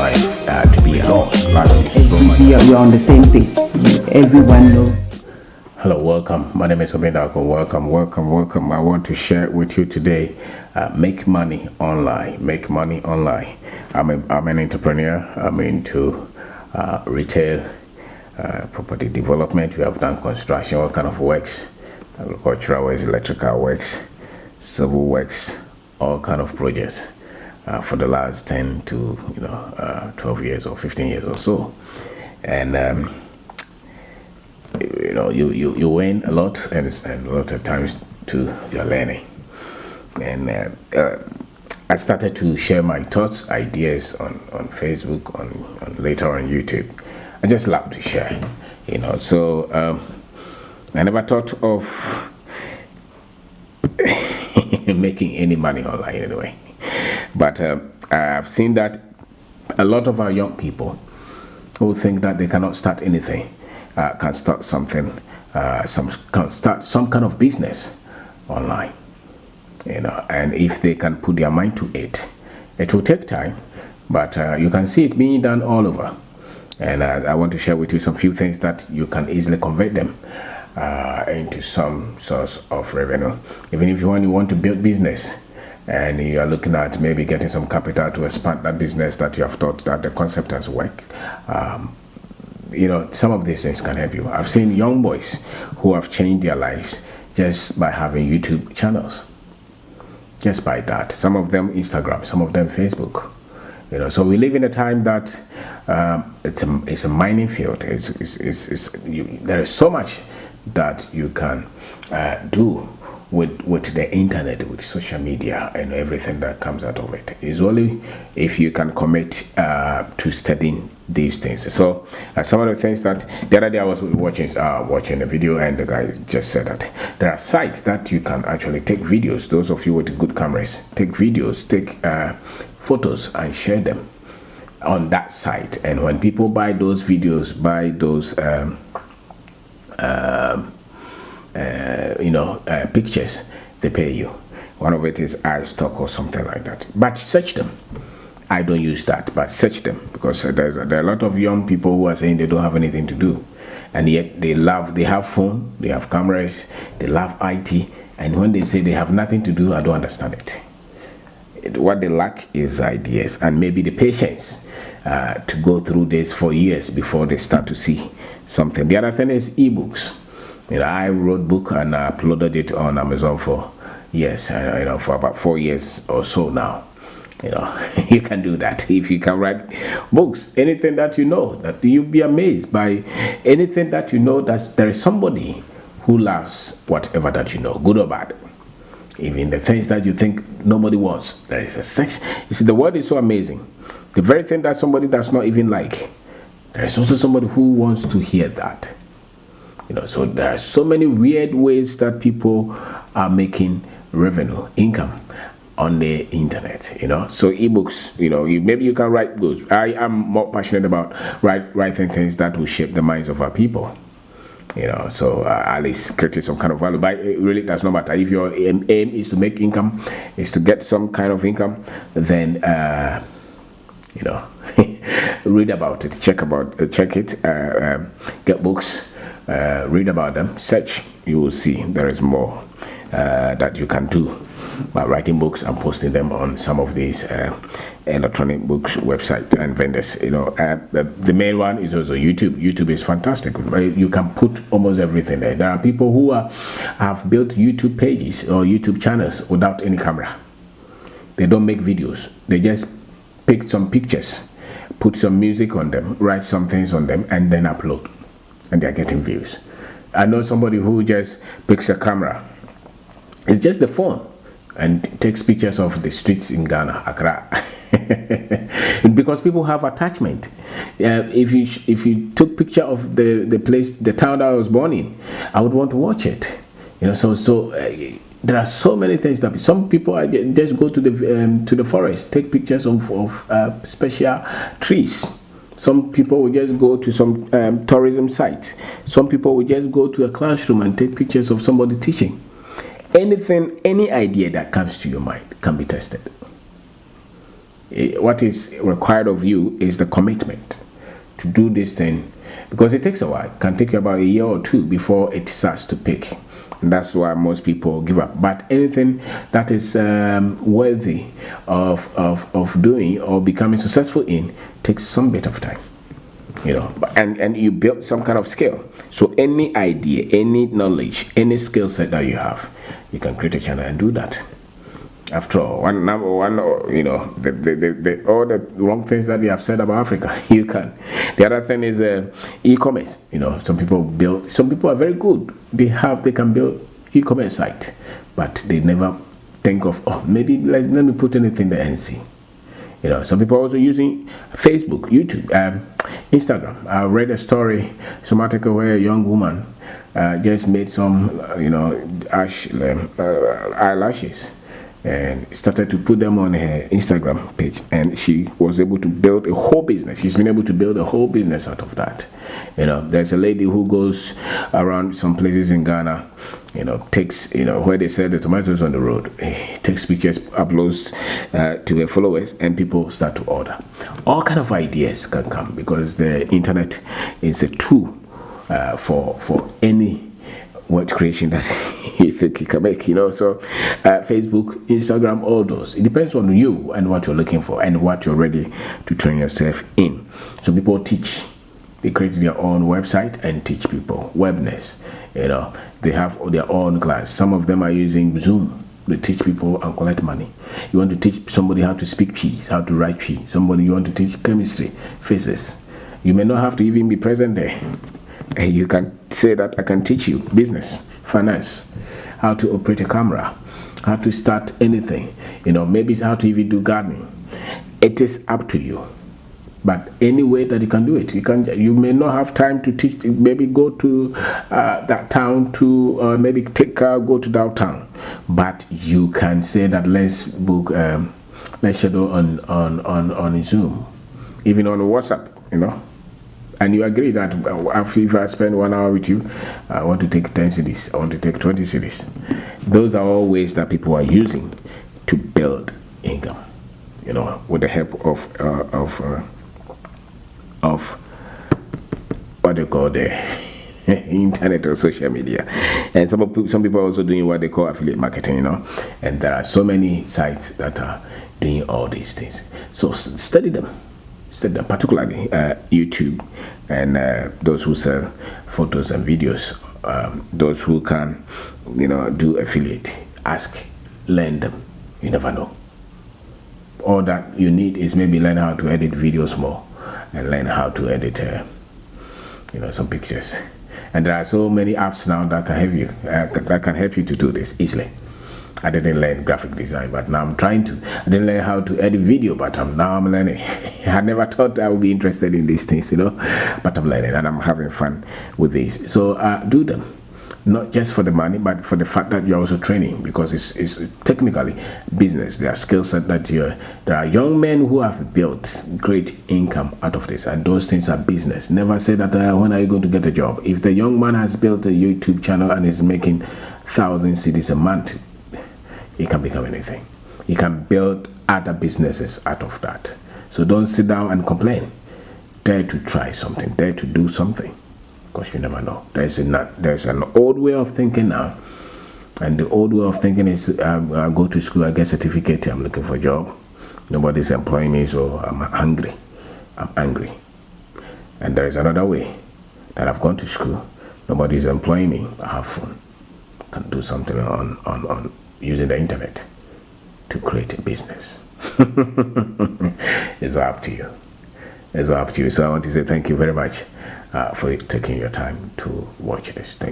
life to be a loss. Life is so much. We are on the same page. Everyone knows. Hello, welcome. My name is Obedako. Welcome. I want to share with you today. Make money online. Make money online. I'm an entrepreneur. I'm into retail, property development. We have done construction, all kind of works, agricultural works, electrical works, civil works, all kind of projects for the last 10 to 12 years or 15 years or so. And you win a lot, and a lot of times too you're learning. And I started to share my thoughts, ideas on Facebook, on later on YouTube. I just love to share, So I never thought of making any money online anyway. But I've seen that a lot of our young people who think that they cannot start anything can start something, can start some kind of business online. And if they can put their mind to it, it will take time, but you can see it being done all over. And I want to share with you some few things that you can easily convert them into some source of revenue. Even if you want to build business and you are looking at maybe getting some capital to expand that business that you have thought that the concept has worked, some of these things can help you. I've seen young boys who have changed their lives just by having YouTube channels. Just by that. Some of them Instagram, some of them Facebook. So we live in a time that it's a mining field. There is so much that you can do with the internet, with social media, and everything that comes out of it. It's only if you can commit to studying these things. So some of the things that the other day I was watching a video, and the guy just said that there are sites that you can actually take videos. Those of you with good cameras, take videos, take photos, and share them on that site. And when people buy those videos, buy those pictures, they pay you. One of it is iStock or something like that. But search them. I don't use that, but search them, because there are a lot of young people who are saying they don't have anything to do, and yet they have phone, they have cameras, they love IT, and when they say they have nothing to do, I don't understand it. What they lack is ideas and maybe the patience to go through this for years before they start to see something. The other thing is ebooks. I wrote book and I uploaded it on Amazon for years, for about 4 years or so now. You can do that if you can write books. Anything that that you'll be amazed by anything that that there is somebody who loves whatever that good or bad. Even the things that you think nobody wants, there is a section. You see, the word is so amazing. The very thing that somebody does not even like, there is also somebody who wants to hear that. So there are so many weird ways that people are making revenue, income on the internet. So ebooks, maybe you can write books. I am more passionate about writing things that will shape the minds of our people. So at least create some kind of value. But it really does not matter. If your aim is to make income, is to get some kind of income, then read about it, check it, get books, read about them, search. You will see there is more that you can do by writing books and posting them on some of these electronic books website and vendors. The main one is also YouTube. YouTube is fantastic. You can put almost everything there. There are people who have built YouTube pages or YouTube channels without any camera. They don't make videos. They just pick some pictures, put some music on them, write some things on them, and then upload, and they're getting views. I know somebody who just picks a camera. It's just the phone, and takes pictures of the streets in Ghana, Accra. Because people have attachment. If you took picture of the place, the town that I was born in, I would want to watch it. There are so many things that some people just go to the forest, take pictures of special trees. Some people will just go to some tourism sites. Some people will just go to a classroom and take pictures of somebody teaching. Anything, any idea that comes to your mind can be tested. What is required of you is the commitment to do this thing, because it takes a while. It can take you about a year or two before it starts to pick. And that's why most people give up. But anything that is worthy of doing or becoming successful in takes some bit of time, and you build some kind of skill. So any idea, any knowledge, any skill set that you have, you can create a channel and do that. After all, number one, all the wrong things that you have said about Africa, you can. The other thing is e-commerce. Some people are very good. They can build e-commerce site, but they never think of, maybe let me put anything there and see. Some people are also using Facebook, YouTube, Instagram. I read a story, some article where a young woman just made some, eyelashes, and started to put them on her Instagram page, and she was able to build a whole business. She's been able to build a whole business out of that. There's a lady who goes around some places in Ghana, takes, where they sell the tomatoes on the road, takes pictures, uploads to her followers, and people start to order. All kind of ideas can come, because the internet is a tool for any word creation that you think you can make, so Facebook, Instagram, all those. It depends on you and what you're looking for and what you're ready to train yourself in. So people teach. They create their own website and teach people webness. They have their own class. Some of them are using Zoom. They teach people and collect money. You want to teach somebody how to speak P, how to write P. Somebody you want to teach chemistry, physics. You may not have to even be present there. And you can say that I can teach you business, finance, how to operate a camera, how to start anything. Maybe it's how to even do gardening. It is up to you. But any way that you can do it, you may not have time to teach. Maybe go to that town to maybe go to downtown. But you can say that let's book, let's schedule on Zoom, even on WhatsApp. And you agree that if I spend 1 hour with you, I want to take 10 cities, I want to take 20 cities. Those are all ways that people are using to build income, with the help of what they call the internet or social media. And some people are also doing what they call affiliate marketing, and there are so many sites that are doing all these things. So study them, particularly YouTube, and those who sell photos and videos, those who can do affiliate. Ask, learn them. You never know. All that you need is maybe learn how to edit videos more, and learn how to edit some pictures. And there are so many apps now that can help you to do this easily. I didn't learn graphic design, but now I'm trying to. I didn't learn how to edit video, but now I'm learning. I never thought I would be interested in these things, but I'm learning and I'm having fun with these. So do them, not just for the money, but for the fact that you're also training, because it's technically business. There are skill set that there are young men who have built great income out of this, and those things are business. Never say that when are you going to get a job? If the young man has built a YouTube channel and is making 1,000 cedis a month, he can become anything. He can build other businesses out of that. So don't sit down and complain. Dare to try something. Dare to do something, because you never know. There's an old way of thinking now, and the old way of thinking is I go to school, I get a certificate, I'm looking for a job. Nobody's employing me, so I'm hungry. I'm angry. And there is another way that I've gone to school, nobody's employing me, I have fun. I can do something on using the internet to create a business. It's up to you. It's up to you. So I want to say thank you very much for taking your time to watch this. Thank you.